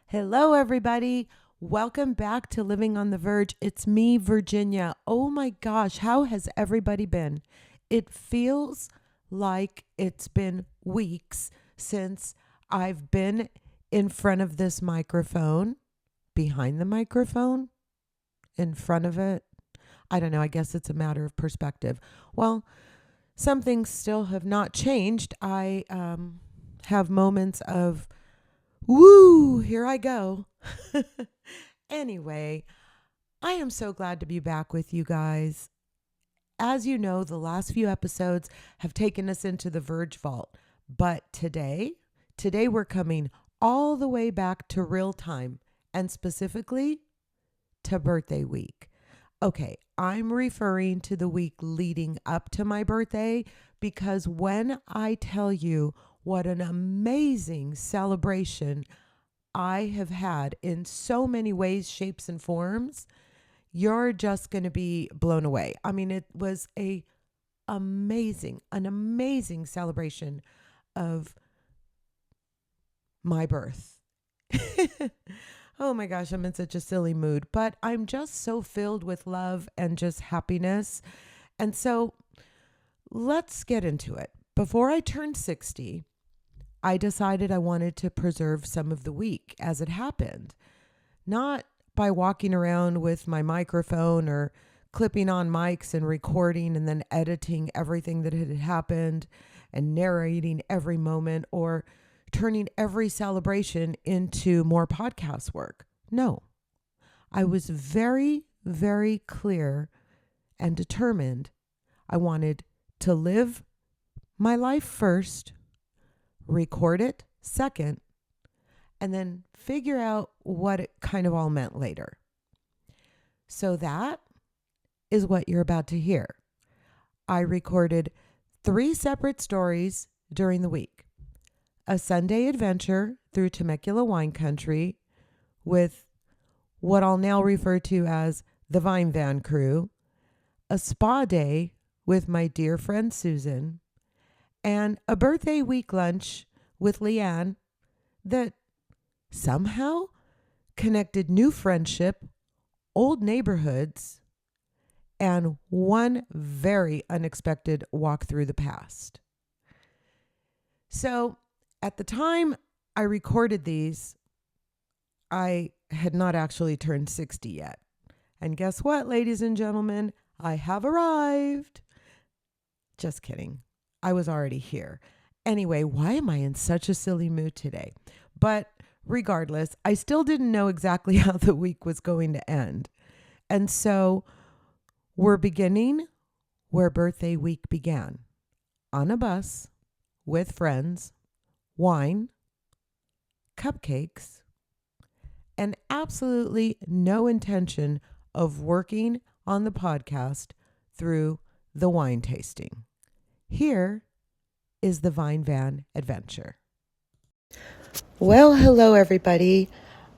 Hello, everybody. Welcome back to Living on the Verge. It's me, Virginia. Oh my gosh, how has everybody been? It feels like it's been weeks since I've been in front of this microphone, behind the microphone, in front of it. I don't know. I guess it's a matter of perspective. Well, some things still have not changed. I have moments of woo, here I go. Anyway, I am so glad to be back with you guys. As you know, the last few episodes have taken us into the Virg Vault. But today we're coming all the way back to real time and specifically to birthday week. Okay, I'm referring to the week leading up to my birthday because when I tell you what an amazing celebration I have had in so many ways, shapes, and forms, you're just going to be blown away. I mean, it was an amazing celebration of my birth. Oh my gosh, I'm in such a silly mood, but I'm just so filled with love and just happiness. And so let's get into it. Before I turned 60, I decided I wanted to preserve some of the week as it happened, not by walking around with my microphone or clipping on mics and recording and then editing everything that had happened and narrating every moment or turning every celebration into more podcast work. No, I was very, very clear and determined. I wanted to live my life first, record it second, and then figure out what it kind of all meant later. So that is what you're about to hear. I recorded 3 separate stories during the week. A Sunday adventure through Temecula wine country with what I'll now refer to as the Vine Van crew, a spa day with my dear friend Susan, and a birthday week lunch with Leanne that somehow connected new friendship, old neighborhoods, and one very unexpected walk through the past. So at the time I recorded these, I had not actually turned 60 yet. And guess what, ladies and gentlemen? I have arrived. Just kidding. I was already here. Anyway, why am I in such a silly mood today? But regardless, I still didn't know exactly how the week was going to end. And so we're beginning where birthday week began, on a bus with friends, wine, cupcakes, and absolutely no intention of working on the podcast through the wine tasting. Here is the Vine Van adventure. Well, hello, everybody.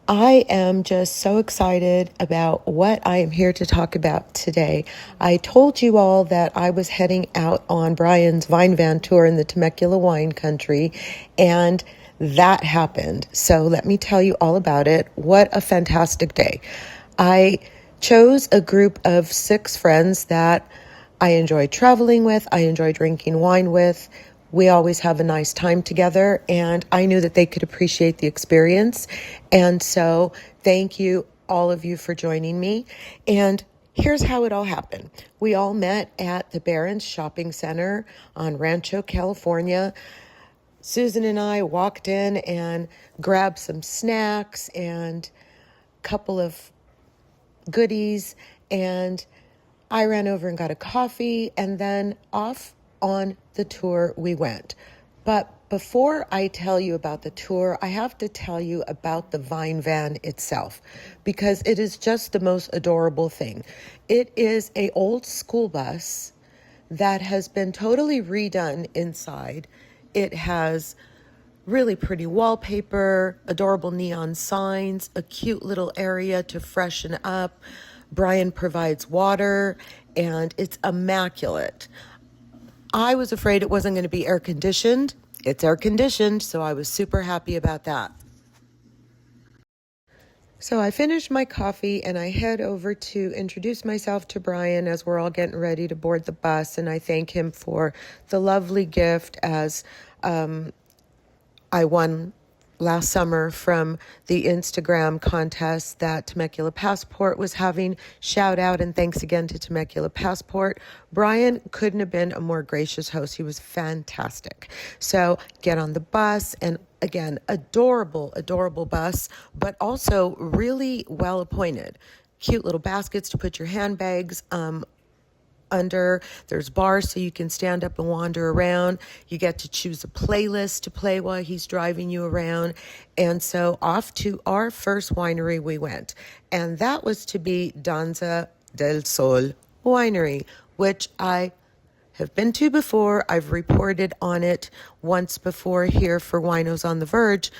I am just so excited about what I am here to talk about today. I told you all that I was heading out on Brian's Vine Van tour in the Temecula wine country, and that happened. So let me tell you all about it. What a fantastic day. I chose a group of 6 friends that I enjoy traveling with, I enjoy drinking wine with. We always have a nice time together, and I knew that they could appreciate the experience. And so thank you, all of you, for joining me. And here's how it all happened. We all met at the Barron's Shopping Center on Rancho, California. Susan and I walked in and grabbed some snacks and a couple of goodies, and I ran over and got a coffee, and then off on the tour we went. But before I tell you about the tour, I have to tell you about the Vine Van itself, because it is just the most adorable thing. It is an old school bus that has been totally redone inside. It has really pretty wallpaper, adorable neon signs, a cute little area to freshen up. Brian provides water, and it's immaculate. I was afraid it wasn't going to be air conditioned. It's air conditioned, so I was super happy about that. So I finish my coffee and I head over to introduce myself to Brian as we're all getting ready to board the bus. And I thank him for the lovely gift as I won last summer from the Instagram contest that Temecula Passport was having. Shout out and thanks again to Temecula Passport. Brian couldn't have been a more gracious host. He was fantastic. So get on the bus, and again, adorable, adorable bus, but also really well appointed. Cute little baskets to put your handbags under. There's bars so you can stand up and wander around. You get to choose a playlist to play while he's driving you around. And so off to our first winery we went. And that was to be Danza del Sol Winery, which I have been to before. I've reported on it once before here for Winos on the Verge.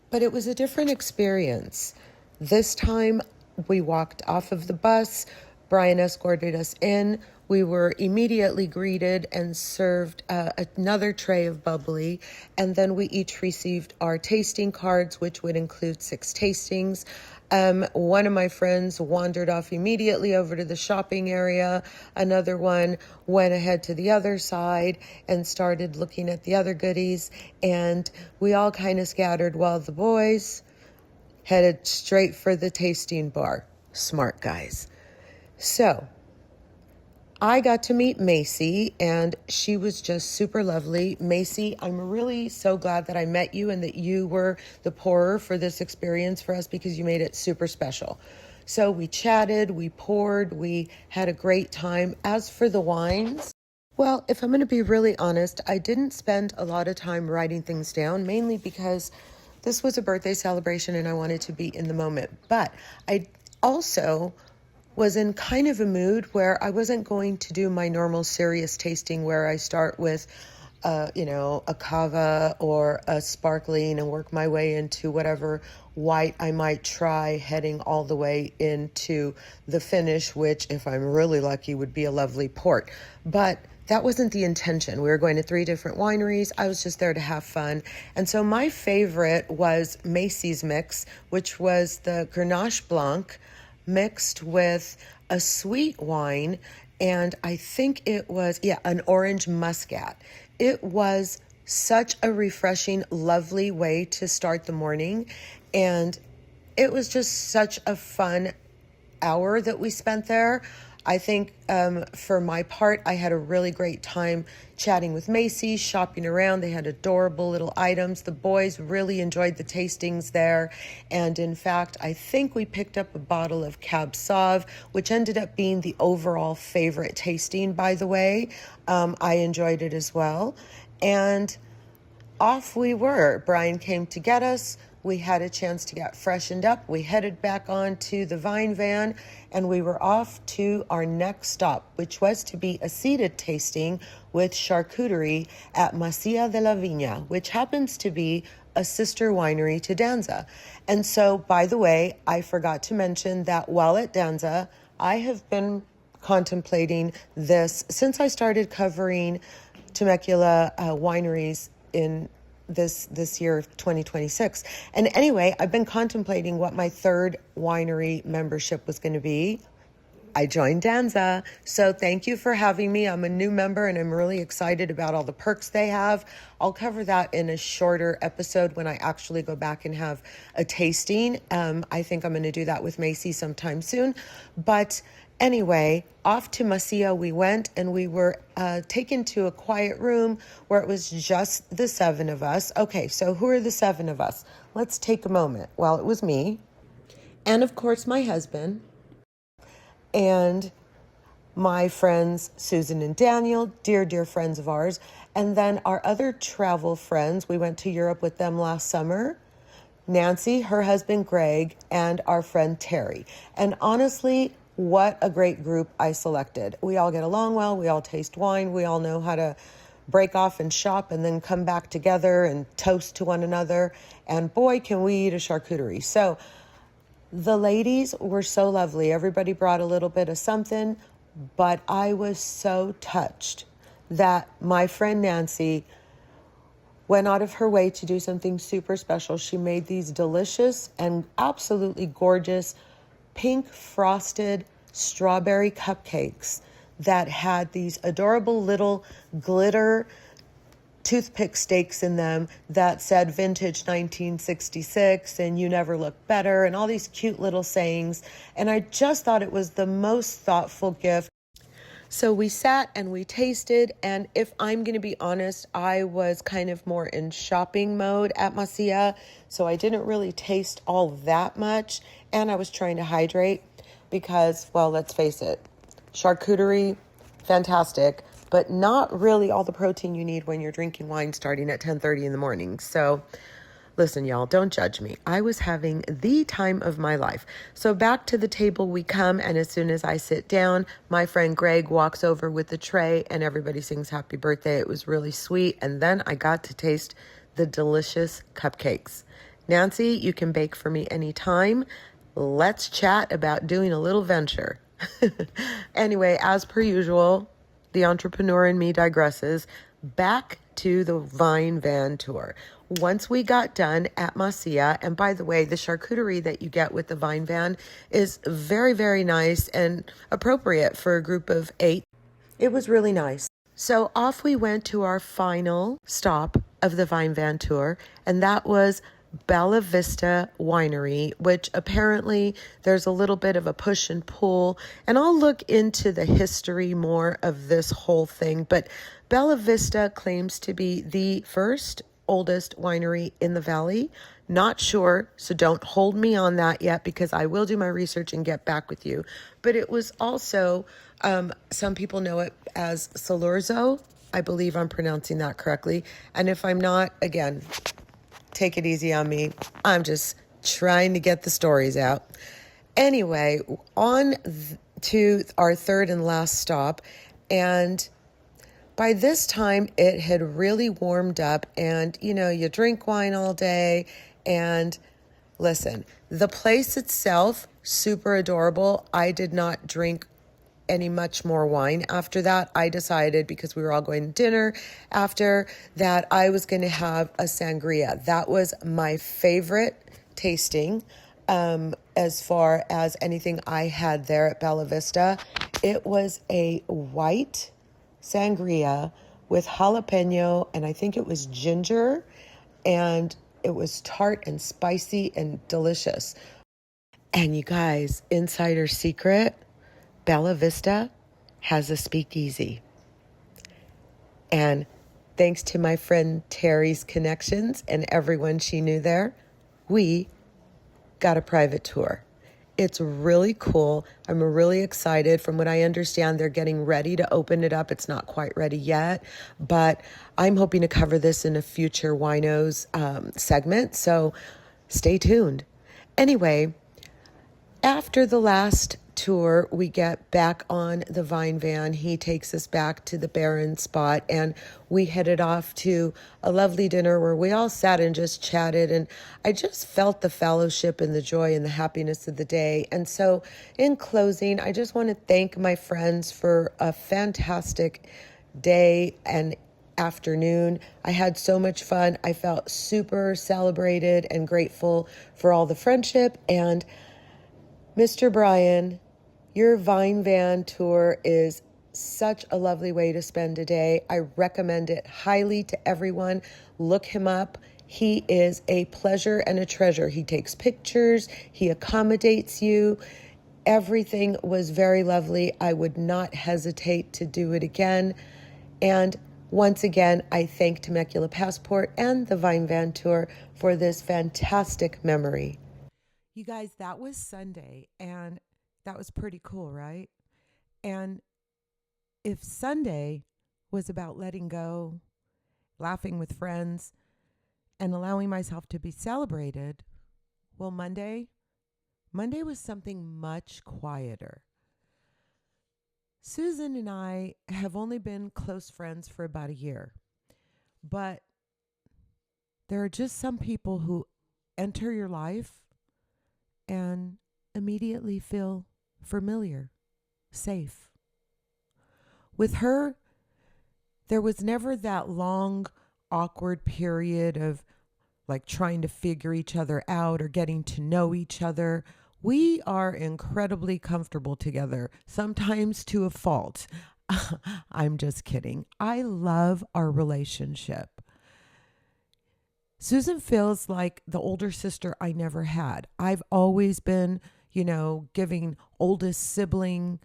But it was a different experience. This time we walked off of the bus. Brian escorted us in. We were immediately greeted and served another tray of bubbly. And then we each received our tasting cards, which would include 6 tastings. One of my friends wandered off immediately over to the shopping area. Another one went ahead to the other side and started looking at the other goodies. And we all kind of scattered while the boys headed straight for the tasting bar. Smart guys. So I got to meet Macy, and she was just super lovely. Macy, I'm really so glad that I met you and that you were the pourer for this experience for us, because you made it super special. So we chatted, we poured, we had a great time. As for the wines, well, if I'm going to be really honest, I didn't spend a lot of time writing things down, mainly because this was a birthday celebration and I wanted to be in the moment. But I also was in kind of a mood where I wasn't going to do my normal serious tasting where I start with, a cava or a sparkling and work my way into whatever white I might try, heading all the way into the finish, which, if I'm really lucky, would be a lovely port. But that wasn't the intention. We were going to 3 different wineries. I was just there to have fun. And so my favorite was Macy's mix, which was the Grenache Blanc, mixed with a sweet wine, and I think it was, an orange muscat. It was such a refreshing, lovely way to start the morning, and it was just such a fun hour that we spent there. I think for my part, I had a really great time chatting with Macy, shopping around. They had adorable little items. The boys really enjoyed the tastings there. And in fact, I think we picked up a bottle of Cab Sauv, which ended up being the overall favorite tasting, by the way. I enjoyed it as well. And off we were. Brian came to get us. We had a chance to get freshened up. We headed back on to the Vine van, and we were off to our next stop, which was to be a seated tasting with charcuterie at Masia de la Viña, which happens to be a sister winery to Danza. And so, by the way, I forgot to mention that while at Danza, I have been contemplating this since I started covering Temecula wineries in this year, 2026. And anyway, I've been contemplating what my 3rd winery membership was going to be. I joined Danza. So thank you for having me. I'm a new member and I'm really excited about all the perks they have. I'll cover that in a shorter episode when I actually go back and have a tasting. I think I'm going to do that with Macy sometime soon. But anyway, off to Masia we went, and we were taken to a quiet room where it was just the 7 of us. Okay, so who are the 7 of us? Let's take a moment. Well, it was me, and of course my husband, and my friends Susan and Daniel, dear, dear friends of ours, and then our other travel friends. We went to Europe with them last summer. Nancy, her husband Greg, and our friend Terry. And honestly, what a great group I selected. We all get along well. We all taste wine. We all know how to break off and shop and then come back together and toast to one another. And boy, can we eat a charcuterie. So the ladies were so lovely. Everybody brought a little bit of something, but I was so touched that my friend Nancy went out of her way to do something super special. She made these delicious and absolutely gorgeous pink frosted strawberry cupcakes that had these adorable little glitter toothpick stakes in them that said vintage 1966 and you never look better and all these cute little sayings. And I just thought it was the most thoughtful gift. So we sat and we tasted, and if I'm going to be honest, I was kind of more in shopping mode at Masia, so I didn't really taste all that much, and I was trying to hydrate because, well, let's face it, charcuterie, fantastic, but not really all the protein you need when you're drinking wine starting at 10:30 in the morning. So listen, y'all, don't judge me. I was having the time of my life. So back to the table we come, and as soon as I sit down, my friend Greg walks over with the tray, and everybody sings happy birthday. It was really sweet, and then I got to taste the delicious cupcakes. Nancy, you can bake for me anytime. Let's chat about doing a little venture. Anyway, as per usual, the entrepreneur in me digresses. Back to the Vine Van tour. Once we got done at Masia, and by the way, the charcuterie that you get with the Vine Van is very, very nice and appropriate for a group of 8. It was really nice. So off we went to our final stop of the Vine Van tour, and that was Bella Vista Winery, which apparently there's a little bit of a push and pull, and I'll look into the history more of this whole thing, but Bella Vista claims to be the first oldest winery in the valley. Not sure, so don't hold me on that yet because I will do my research and get back with you. But it was also, some people know it as Salurzo. I believe I'm pronouncing that correctly. And if I'm not, again, take it easy on me. I'm just trying to get the stories out. Anyway, to our third and last stop, and by this time, it had really warmed up, and, you drink wine all day, and listen, the place itself, super adorable. I did not drink any much more wine after that. I decided, because we were all going to dinner after, that I was going to have a sangria. That was my favorite tasting as far as anything I had there at Bella Vista. It was a white sangria with jalapeno, and I think it was ginger, and it was tart and spicy and delicious. And you guys, insider secret, Bella Vista has a speakeasy. And thanks to my friend Terry's connections and everyone she knew there, we got a private tour. It's really cool. I'm really excited. From what I understand, they're getting ready to open it up. It's not quite ready yet, but I'm hoping to cover this in a future Winos segment, so stay tuned. Anyway, after the last tour, we get back on the Vine Van. He takes us back to the Barren spot, and we headed off to a lovely dinner where we all sat and just chatted, and I just felt the fellowship and the joy and the happiness of the day. And so in closing, I just want to thank my friends for a fantastic day and afternoon. I had so much fun. I felt super celebrated and grateful for all the friendship. And Mr. Brian, your Vine Van tour is such a lovely way to spend a day. I recommend it highly to everyone. Look him up. He is a pleasure and a treasure. He takes pictures. He accommodates you. Everything was very lovely. I would not hesitate to do it again. And once again, I thank Temecula Passport and the Vine Van Tour for this fantastic memory. You guys, that was Sunday, and that was pretty cool, right? And if Sunday was about letting go, laughing with friends, and allowing myself to be celebrated, well, Monday was something much quieter. Susan and I have only been close friends for about a year, but there are just some people who enter your life and immediately feel familiar, safe. With her, there was never that long, awkward period of like trying to figure each other out or getting to know each other. We are incredibly comfortable together, sometimes to a fault. I'm just kidding. I love our relationship. Susan feels like the older sister I never had. I've always been, giving oldest sibling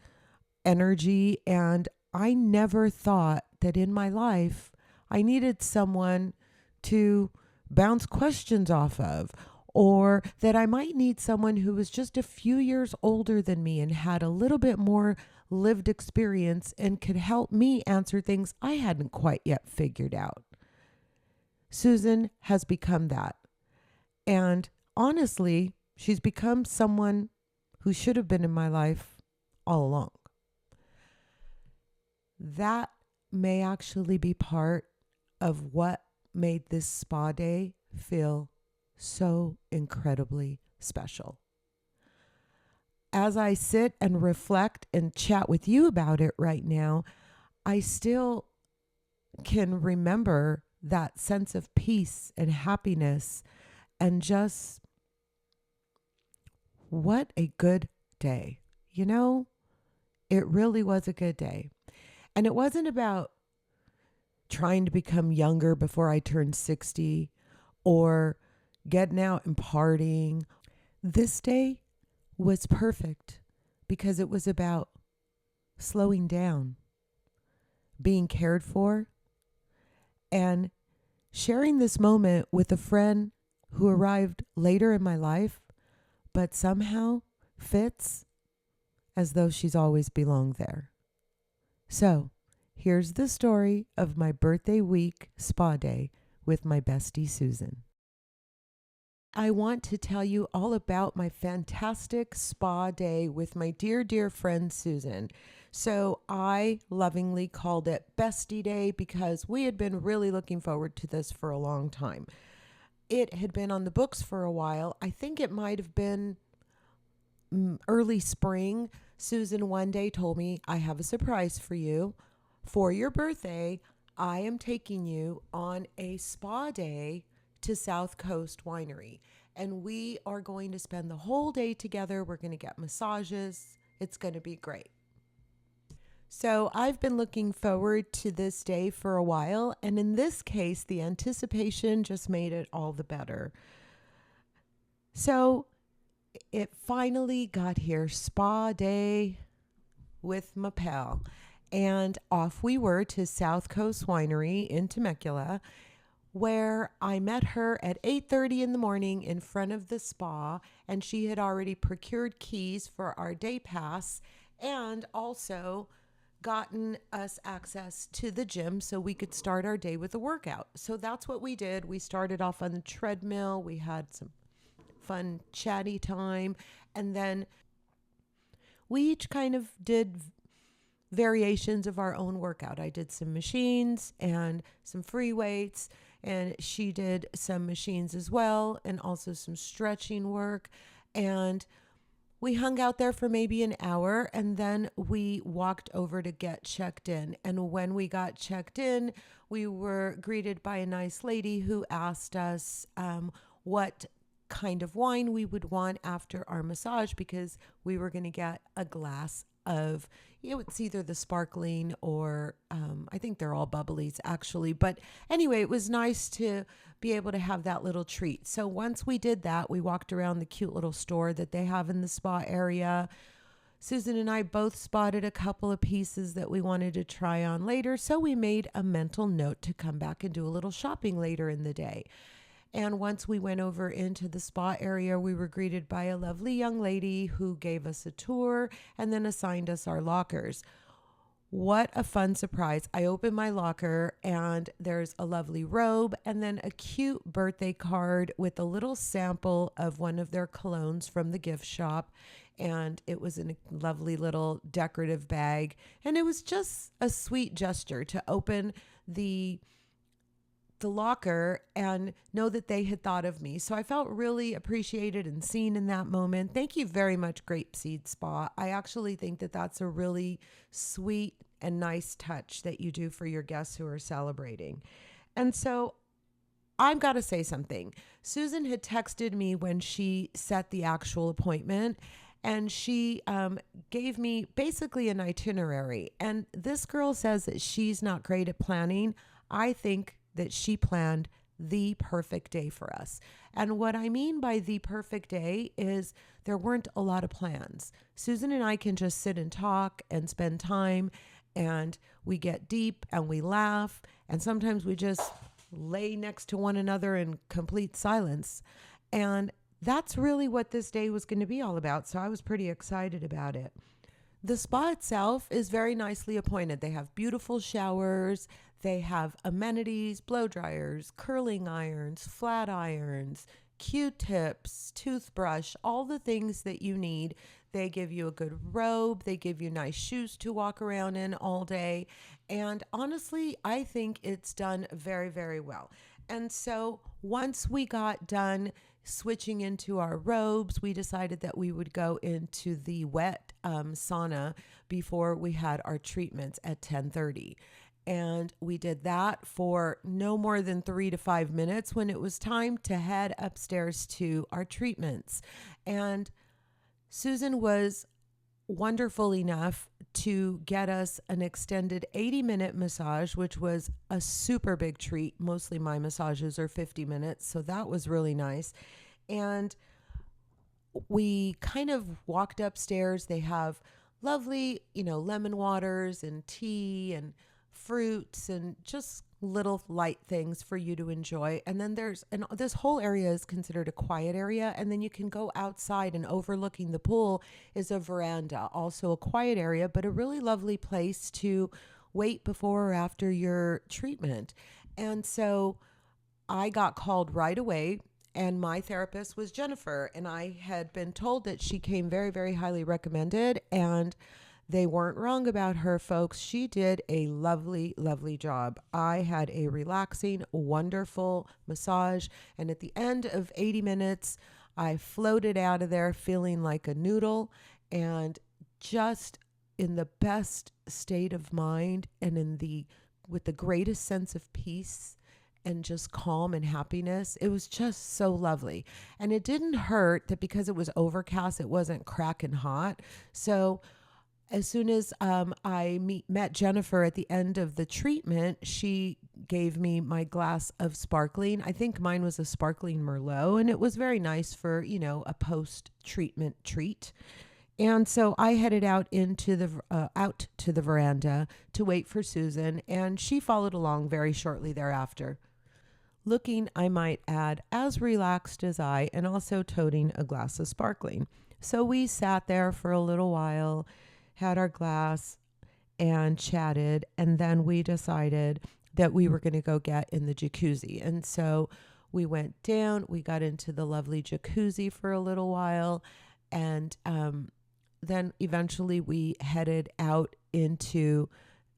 energy, and I never thought that in my life I needed someone to bounce questions off of, or that I might need someone who was just a few years older than me and had a little bit more lived experience and could help me answer things I hadn't quite yet figured out. Susan has become that. And honestly, she's become someone who should have been in my life all along. That may actually be part of what made this spa day feel so incredibly special. As I sit and reflect and chat with you about it right now, I still can remember that sense of peace and happiness and just what a good day. It really was a good day. And it wasn't about trying to become younger before I turned 60 or getting out and partying. This day was perfect because it was about slowing down, being cared for, and sharing this moment with a friend who arrived later in my life, but somehow fits as though she's always belonged there. So, here's the story of my birthday week spa day with my bestie Susan. I want to tell you all about my fantastic spa day with my dear, dear friend Susan. So I lovingly called it Bestie Day because we had been really looking forward to this for a long time. It had been on the books for a while. I think it might have been early spring. Susan one day told me, I have a surprise for you. For your birthday, I am taking you on a spa day to South Coast Winery. And we are going to spend the whole day together. We're going to get massages. It's going to be great. So I've been looking forward to this day for a while. And in this case, the anticipation just made it all the better. So it finally got here, spa day with my pal. And off we were to South Coast Winery in Temecula, where I met her at 8:30 in the morning in front of the spa, and she had already procured keys for our day pass and also gotten us access to the gym so we could start our day with a workout. So that's what we did. We started off on the treadmill. We had some fun chatty time, and then we each kind of did variations of our own workout. I did some machines and some free weights, and she did some machines as well, and also some stretching work. And we hung out there for maybe an hour, and then we walked over to get checked in. And when we got checked in, we were greeted by a nice lady who asked us what kind of wine we would want after our massage, because we were going to get a glass of, it's either the sparkling or I think they're all bubblies actually. But anyway, it was nice to be able to have that little treat. So once we did that, we walked around the cute little store that they have in the spa area. Susan and I both spotted a couple of pieces that we wanted to try on later. So we made a mental note to come back and do a little shopping later in the day. And once we went over into the spa area, we were greeted by a lovely young lady who gave us a tour and then assigned us our lockers. What a fun surprise. I opened my locker and there's a lovely robe and then a cute birthday card with a little sample of one of their colognes from the gift shop. And it was in a lovely little decorative bag. And it was just a sweet gesture to open the locker and know that they had thought of me. So I felt really appreciated and seen in that moment. Thank you very much, Grapeseed Spa. I actually think that that's a really sweet and nice touch that you do for your guests who are celebrating. And so I've got to say something. Susan had texted me when she set the actual appointment, and she gave me basically an itinerary. And this girl says that she's not great at planning. I think that she planned the perfect day for us. And what I mean by the perfect day is there weren't a lot of plans. Susan and I can just sit and talk and spend time, and we get deep and we laugh, and sometimes we just lay next to one another in complete silence. And that's really what this day was going to be all about. So I was pretty excited about it. The spa itself is very nicely appointed. They have beautiful showers. They have amenities, blow dryers, curling irons, flat irons, Q-tips, toothbrush, all the things that you need. They give you a good robe. They give you nice shoes to walk around in all day. And honestly, I think it's done very, very well. And so once we got done switching into our robes, we decided that we would go into the wet sauna before we had our treatments at 10:30. And we did that for no more than 3 to 5 minutes when it was time to head upstairs to our treatments. And Susan was wonderful enough to get us an extended 80-minute massage, which was a super big treat. Mostly my massages are 50 minutes, so that was really nice. And we kind of walked upstairs. They have lovely, lemon waters and tea and fruits and just little light things for you to enjoy. And then this whole area is considered a quiet area. And then you can go outside, and overlooking the pool is a veranda, also a quiet area, but a really lovely place to wait before or after your treatment. And so I got called right away. And my therapist was Jennifer, and I had been told that she came very, very highly recommended, and they weren't wrong about her, folks. She did a lovely, lovely job. I had a relaxing, wonderful massage, and at the end of 80 minutes, I floated out of there feeling like a noodle and just in the best state of mind and with the greatest sense of peace and just calm and happiness. It was just so lovely. And it didn't hurt that because it was overcast, it wasn't cracking hot. So as soon as I met Jennifer at the end of the treatment, she gave me my glass of sparkling. I think mine was a sparkling Merlot, and it was very nice for, a post-treatment treat. And so I headed out to the veranda to wait for Susan, and she followed along very shortly thereafter, looking, I might add, as relaxed as I, and also toting a glass of sparkling. So we sat there for a little while, had our glass, and chatted, and then we decided that we were going to go get in the jacuzzi. And so we went down, we got into the lovely jacuzzi for a little while, and then eventually we headed out to,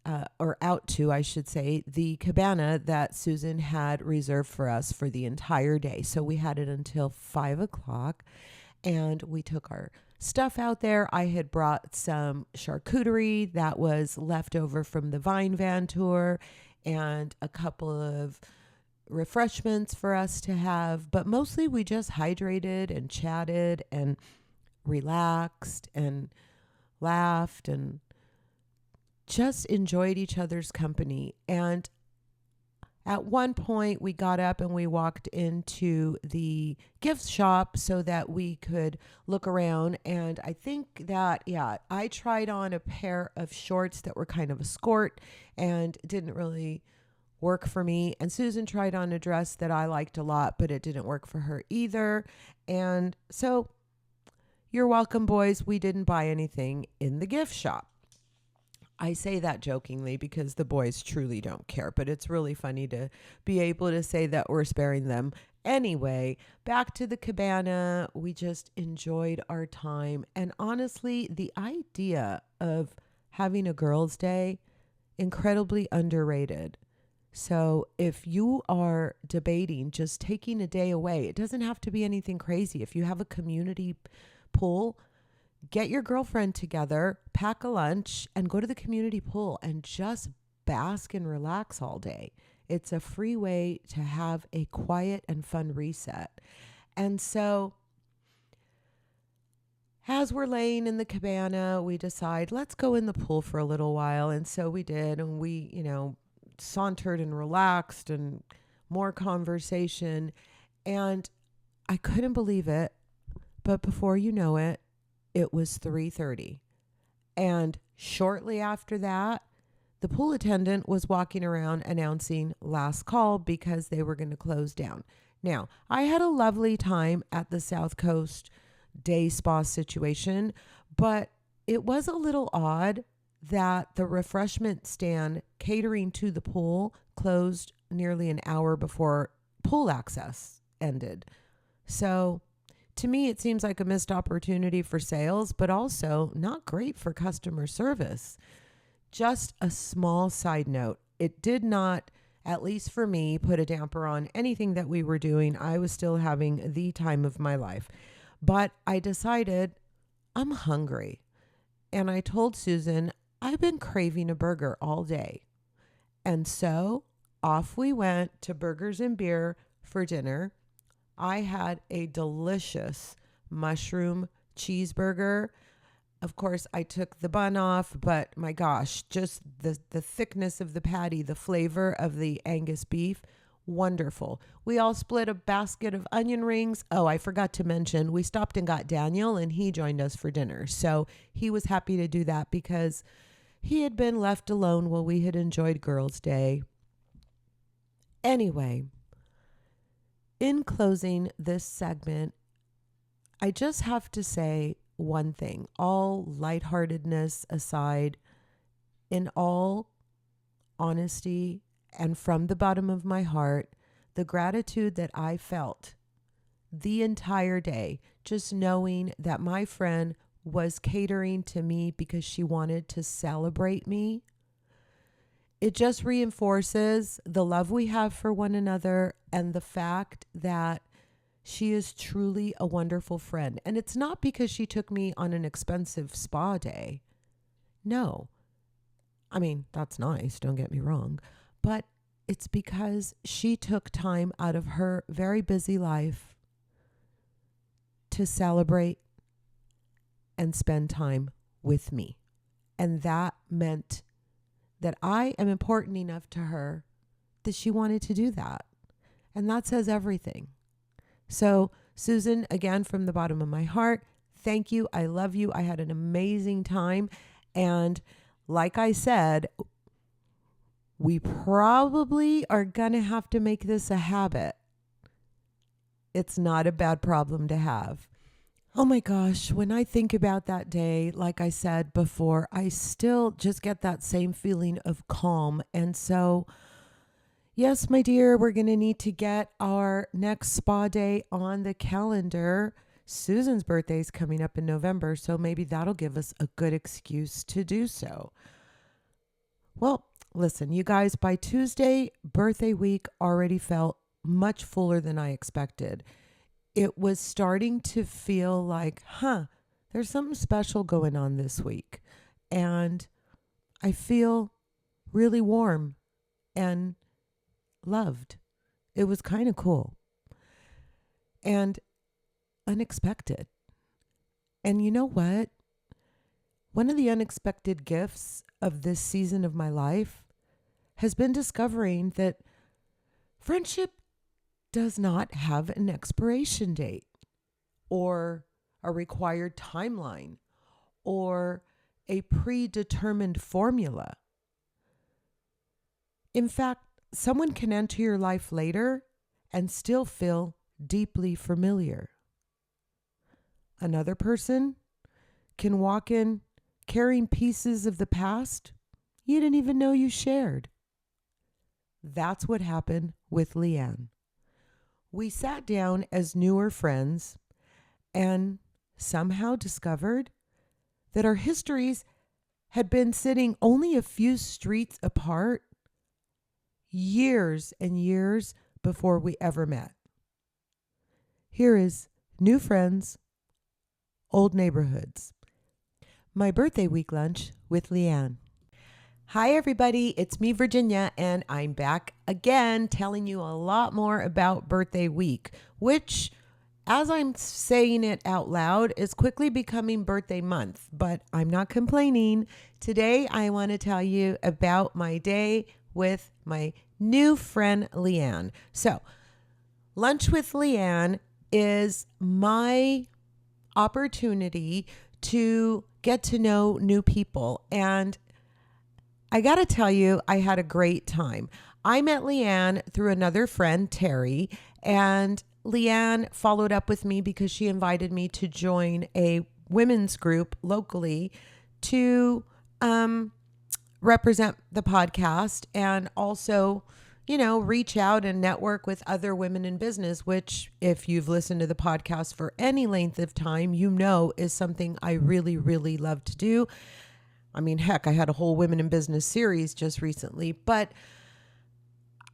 I should say, the cabana that Susan had reserved for us for the entire day. So we had it until 5 o'clock, and we took our stuff out there. I had brought some charcuterie that was left over from the Vine Van tour and a couple of refreshments for us to have. But mostly we just hydrated and chatted and relaxed and laughed and just enjoyed each other's company. And at one point we got up and we walked into the gift shop so that we could look around. And I think that, I tried on a pair of shorts that were kind of a skirt and didn't really work for me. And Susan tried on a dress that I liked a lot, but it didn't work for her either. And so you're welcome, boys. We didn't buy anything in the gift shop. I say that jokingly because the boys truly don't care, but it's really funny to be able to say that we're sparing them. Anyway, back to the cabana. We just enjoyed our time. And honestly, the idea of having a girls' day, incredibly underrated. So if you are debating just taking a day away, it doesn't have to be anything crazy. If you have a community pool, get your girlfriend together, pack a lunch, and go to the community pool and just bask and relax all day. It's a free way to have a quiet and fun reset. And so as we're laying in the cabana, we decide, let's go in the pool for a little while. And so we did. And we, sauntered and relaxed and more conversation. And I couldn't believe it. But before you know it, it was 3:30. And shortly after that, the pool attendant was walking around announcing last call because they were going to close down. Now, I had a lovely time at the South Coast day spa situation, but it was a little odd that the refreshment stand catering to the pool closed nearly an hour before pool access ended. So to me, it seems like a missed opportunity for sales, but also not great for customer service. Just a small side note. It did not, at least for me, put a damper on anything that we were doing. I was still having the time of my life. But I decided I'm hungry. And I told Susan, I've been craving a burger all day. And so off we went to Burgers and Beer for dinner. I had a delicious mushroom cheeseburger. Of course, I took the bun off, but my gosh, just the thickness of the patty, the flavor of the Angus beef, wonderful. We all split a basket of onion rings. Oh, I forgot to mention, we stopped and got Daniel, and he joined us for dinner. So he was happy to do that because he had been left alone while we had enjoyed Girls' Day. Anyway, in closing this segment, I just have to say one thing, all lightheartedness aside, in all honesty and from the bottom of my heart, the gratitude that I felt the entire day, just knowing that my friend was catering to me because she wanted to celebrate me. It just reinforces the love we have for one another and the fact that she is truly a wonderful friend. And it's not because she took me on an expensive spa day. No. I mean, that's nice, don't get me wrong. But it's because she took time out of her very busy life to celebrate and spend time with me. And that meant that I am important enough to her that she wanted to do that. And that says everything. So, Susan, again, from the bottom of my heart, thank you. I love you. I had an amazing time. And like I said, we probably are going to have to make this a habit. It's not a bad problem to have. Oh my gosh, when I think about that day, like I said before, I still just get that same feeling of calm. And so, yes, my dear, we're going to need to get our next spa day on the calendar. Susan's birthday is coming up in November, so maybe that'll give us a good excuse to do so. Well, listen, you guys, by Tuesday, birthday week already felt much fuller than I expected. It was starting to feel like, there's something special going on this week. And I feel really warm and loved. It was kind of cool and unexpected. And you know what? One of the unexpected gifts of this season of my life has been discovering that friendship does not have an expiration date or a required timeline or a predetermined formula. In fact, someone can enter your life later and still feel deeply familiar. Another person can walk in carrying pieces of the past you didn't even know you shared. That's what happened with Leanne. We sat down as newer friends and somehow discovered that our histories had been sitting only a few streets apart years and years before we ever met. Here is New Friends, Old Neighborhoods. My birthday week lunch with Leanne. Hi, everybody. It's me, Virginia, and I'm back again telling you a lot more about birthday week, which, as I'm saying it out loud, is quickly becoming birthday month, but I'm not complaining. Today, I want to tell you about my day with my new friend, Leanne. So, Lunch with Leanne is my opportunity to get to know new people. And I got to tell you, I had a great time. I met Leanne through another friend, Terry, and Leanne followed up with me because she invited me to join a women's group locally to represent the podcast and also, reach out and network with other women in business, which, if you've listened to the podcast for any length of time, is something I really, really love to do. I mean, heck, I had a whole women in business series just recently, but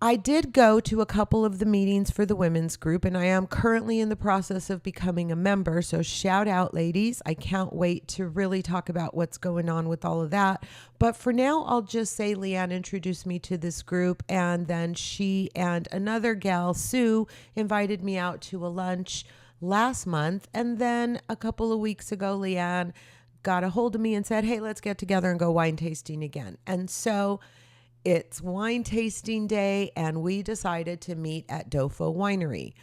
I did go to a couple of the meetings for the women's group, and I am currently in the process of becoming a member. So shout out, ladies. I can't wait to really talk about what's going on with all of that. But for now, I'll just say Leanne introduced me to this group, and then she and another gal, Sue, invited me out to a lunch last month. And then a couple of weeks ago, Leanne got a hold of me and said, hey, let's get together and go wine tasting again. And so it's wine tasting day, and we decided to meet at Dofo Winery.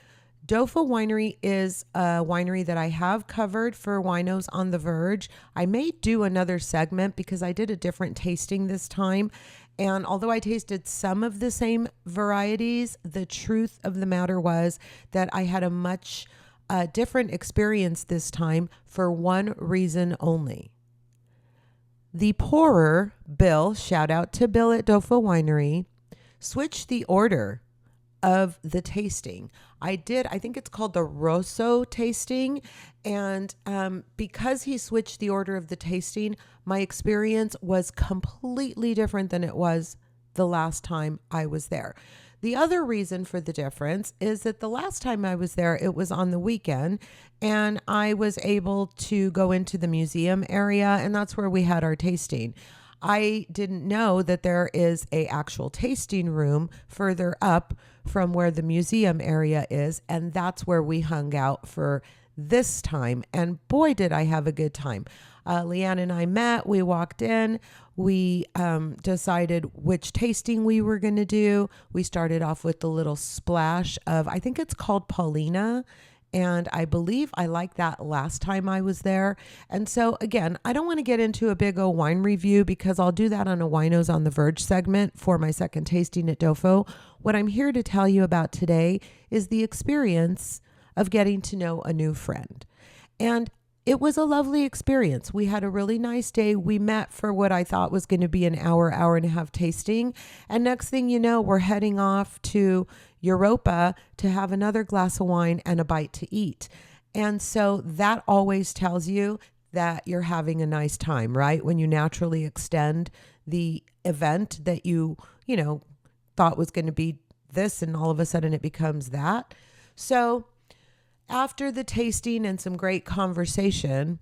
Dofo Winery is a winery that I have covered for Winos on the Verge. I may do another segment because I did a different tasting this time. And although I tasted some of the same varieties, the truth of the matter was that I had a much different experience this time for one reason only. The pourer, Bill, shout out to Bill at Dofo Winery, switched the order of the tasting. I think it's called the Rosso tasting. And because he switched the order of the tasting, my experience was completely different than it was the last time I was there. The other reason for the difference is that the last time I was there, it was on the weekend, and I was able to go into the museum area, and that's where we had our tasting. I didn't know that there is a actual tasting room further up from where the museum area is, and that's where we hung out for this time. And boy, did I have a good time. Leanne and I met, we walked in, we decided which tasting we were going to do. We started off with the little splash of, I think it's called Paulina. And I believe I liked that last time I was there. And so again, I don't want to get into a big old wine review because I'll do that on a Winos on the Verge segment for my second tasting at Dofo. What I'm here to tell you about today is the experience of getting to know a new friend. And it was a lovely experience. We had a really nice day. We met for what I thought was going to be an hour and a half tasting. And next thing you know, we're heading off to Europa to have another glass of wine and a bite to eat. And so that always tells you that you're having a nice time, right? When you naturally extend the event that you thought was going to be this, and all of a sudden it becomes that. So after the tasting and some great conversation,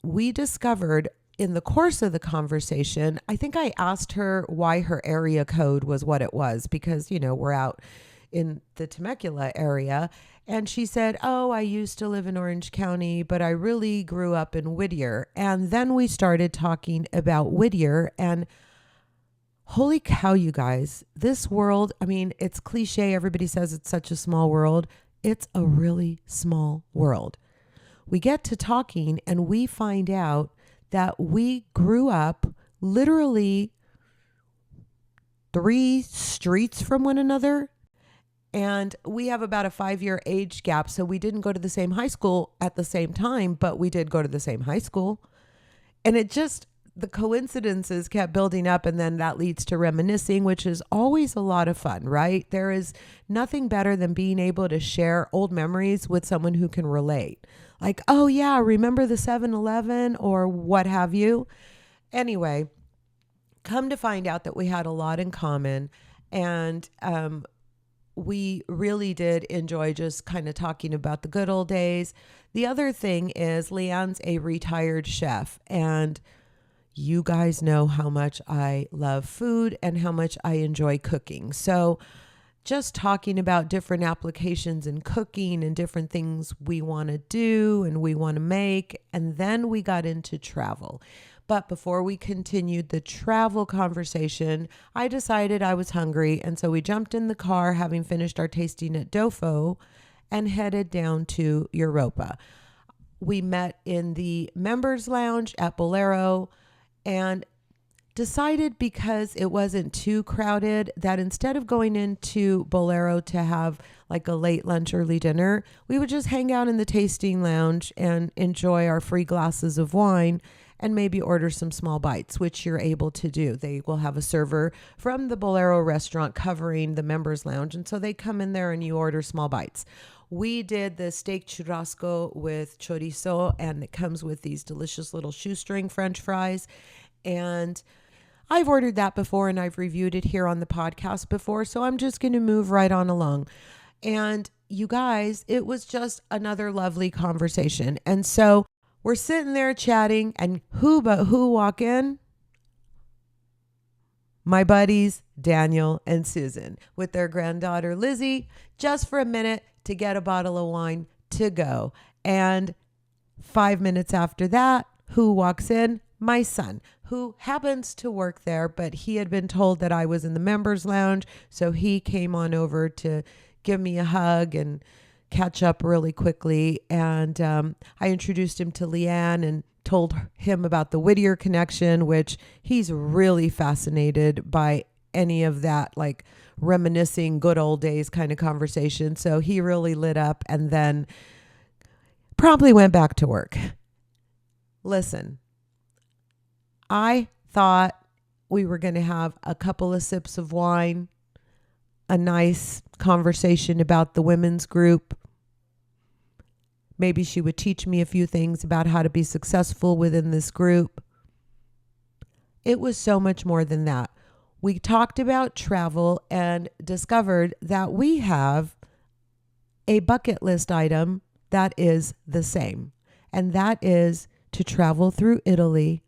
we discovered in the course of the conversation, I think I asked her why her area code was what it was because, we're out in the Temecula area. And she said, oh, I used to live in Orange County, but I really grew up in Whittier. And then we started talking about Whittier, and holy cow, you guys, this world, it's cliche. Everybody says it's such a small world. It's a really small world. We get to talking and we find out that we grew up literally 3 streets from one another. And we have about a 5-year age gap. So we didn't go to the same high school at the same time, but we did go to the same high school. And the coincidences kept building up, and then that leads to reminiscing, which is always a lot of fun, right? There is nothing better than being able to share old memories with someone who can relate. Like, oh yeah, remember the 7-Eleven or what have you? Anyway, come to find out that we had a lot in common, and we really did enjoy just kind of talking about the good old days. The other thing is Leanne's a retired chef, and You guys know how much I love food and how much I enjoy cooking. So just talking about different applications in cooking and different things we want to do and we want to make. And then we got into travel. But before we continued the travel conversation, I decided I was hungry. And so we jumped in the car, having finished our tasting at Dofo, and headed down to Europa. We met in the members lounge at Bolero and decided, because it wasn't too crowded, that instead of going into Bolero to have like a late lunch, early dinner, we would just hang out in the tasting lounge and enjoy our free glasses of wine and maybe order some small bites, which you're able to do. They will have a server from the Bolero restaurant covering the members lounge. And so they come in there and you order small bites. We did the steak churrasco with chorizo, and it comes with these delicious little shoestring French fries. And I've ordered that before and I've reviewed it here on the podcast before. So I'm just going to move right on along. And you guys, it was just another lovely conversation. And so we're sitting there chatting, and who walk in? My buddies, Daniel and Susan, with their granddaughter, Lizzie, just for a minute to get a bottle of wine to go. And 5 minutes after that, who walks in? My son, who happens to work there, but he had been told that I was in the members lounge. So he came on over to give me a hug and catch up really quickly. And I introduced him to Leanne and told him about the Whittier connection, which he's really fascinated by any of that, like reminiscing good old days kind of conversation. So he really lit up and then promptly went back to work. Listen, I thought we were going to have a couple of sips of wine, a nice conversation about the women's group. Maybe she would teach me a few things about how to be successful within this group. It was so much more than that. We talked about travel and discovered that we have a bucket list item that is the same. And that is to travel through Italy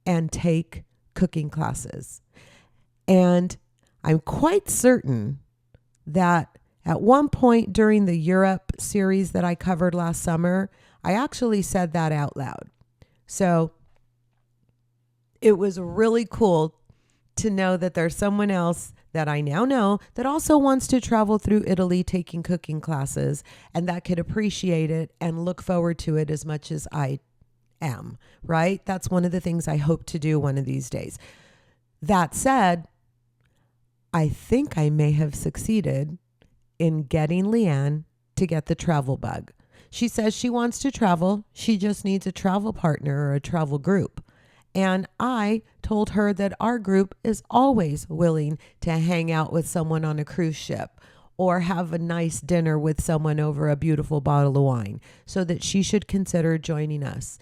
and take cooking classes. And I'm quite certain that at one point during the Europe series that I covered last summer, I actually said that out loud. So it was really cool to know that there's someone else that I now know that also wants to travel through Italy taking cooking classes, and that could appreciate it and look forward to it as much as I am, right? That's one of the things I hope to do one of these days. That said, I think I may have succeeded in getting Leanne to get the travel bug. She says she wants to travel. She just needs a travel partner or a travel group. And I told her that our group is always willing to hang out with someone on a cruise ship or have a nice dinner with someone over a beautiful bottle of wine, so that she should consider joining us.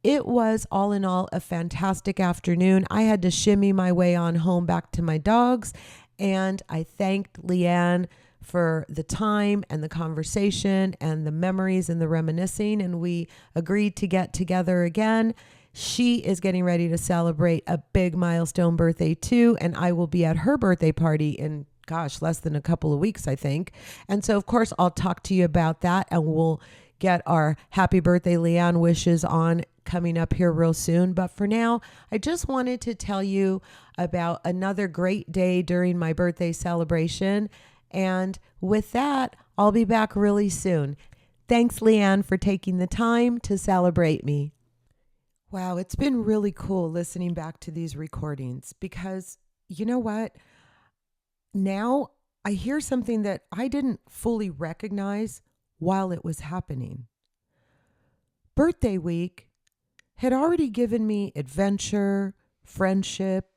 It was all in all a fantastic afternoon. I had to shimmy my way on home back to my dogs, and I thanked Leanne for the time and the conversation and the memories and the reminiscing, and we agreed to get together again. She is getting ready to celebrate a big milestone birthday too, and I will be at her birthday party in, less than a couple of weeks, I think. And so, of course, I'll talk to you about that, and we'll get our happy birthday Leanne wishes on coming up here real soon. But for now, I just wanted to tell you about another great day during my birthday celebration. And with that, I'll be back really soon. Thanks, Leanne, for taking the time to celebrate me. Wow, it's been really cool listening back to these recordings, because you know what? Now I hear something that I didn't fully recognize while it was happening. Birthday week had already given me adventure, friendship,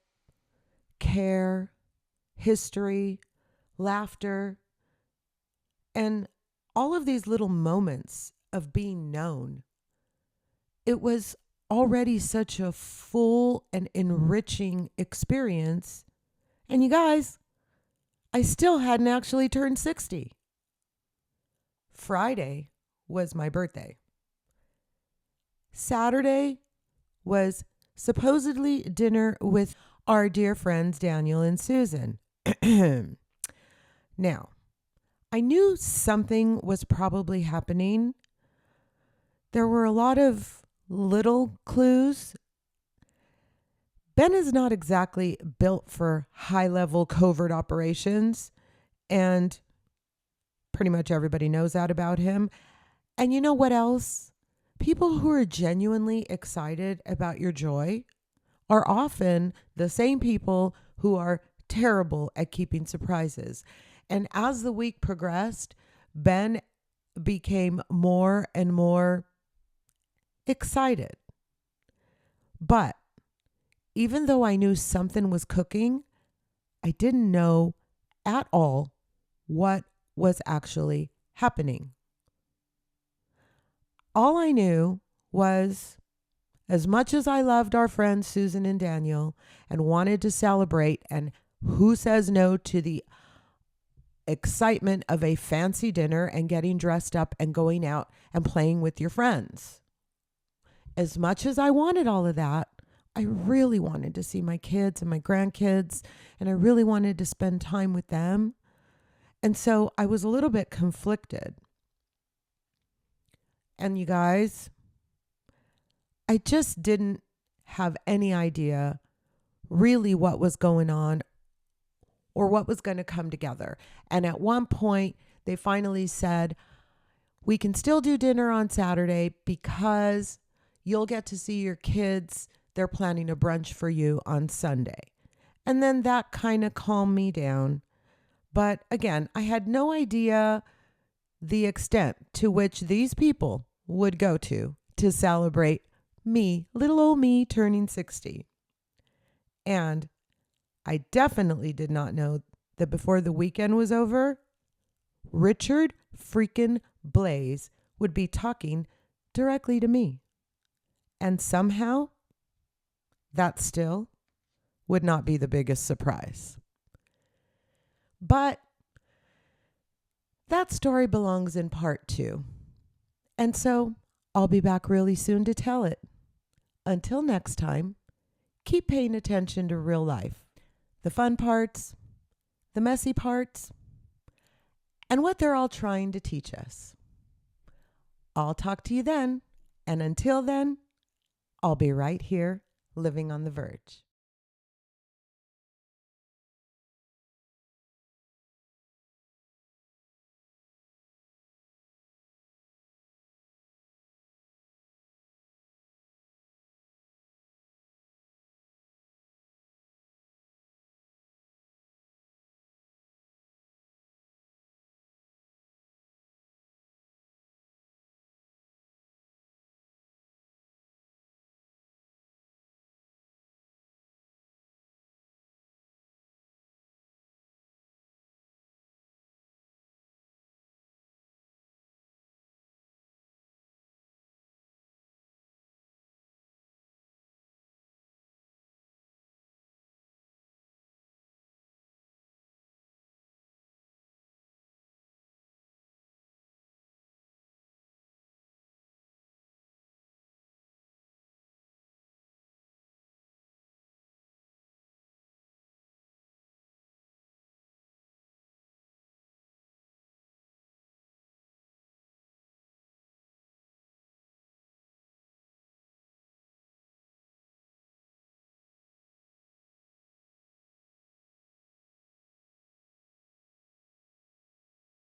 care, history, laughter, and all of these little moments of being known. It was already such a full and enriching experience. And you guys, I still hadn't actually turned 60. Friday was my birthday. Saturday was supposedly dinner with our dear friends Daniel and Susan. Now, I knew something was probably happening. There were a lot of little clues. Ben is not exactly built for high-level covert operations, and pretty much everybody knows that about him. And you know what else? People who are genuinely excited about your joy are often the same people who are terrible at keeping surprises. And as the week progressed, Ben became more and more excited. But even though I knew something was cooking, I didn't know at all what was actually happening. All I knew was, as much as I loved our friends Susan and Daniel and wanted to celebrate, and who says no to the excitement of a fancy dinner and getting dressed up and going out and playing with your friends? As much as I wanted all of that, I really wanted to see my kids and my grandkids, and I really wanted to spend time with them. And so I was a little bit conflicted. And you guys, I just didn't have any idea really what was going on or what was going to come together. And at one point, they finally said, we can still do dinner on Saturday because you'll get to see your kids. They're planning a brunch for you on Sunday. And then that kind of calmed me down. But again, I had no idea the extent to which these people would go to celebrate me, little old me, turning 60. And I definitely did not know that before the weekend was over, Richard freaking Blais would be talking directly to me. And somehow, that still would not be the biggest surprise. But that story belongs in part 2. And so I'll be back really soon to tell it. Until next time, keep paying attention to real life. The fun parts, the messy parts, and what they're all trying to teach us. I'll talk to you then. And until then, I'll be right here living on the verge.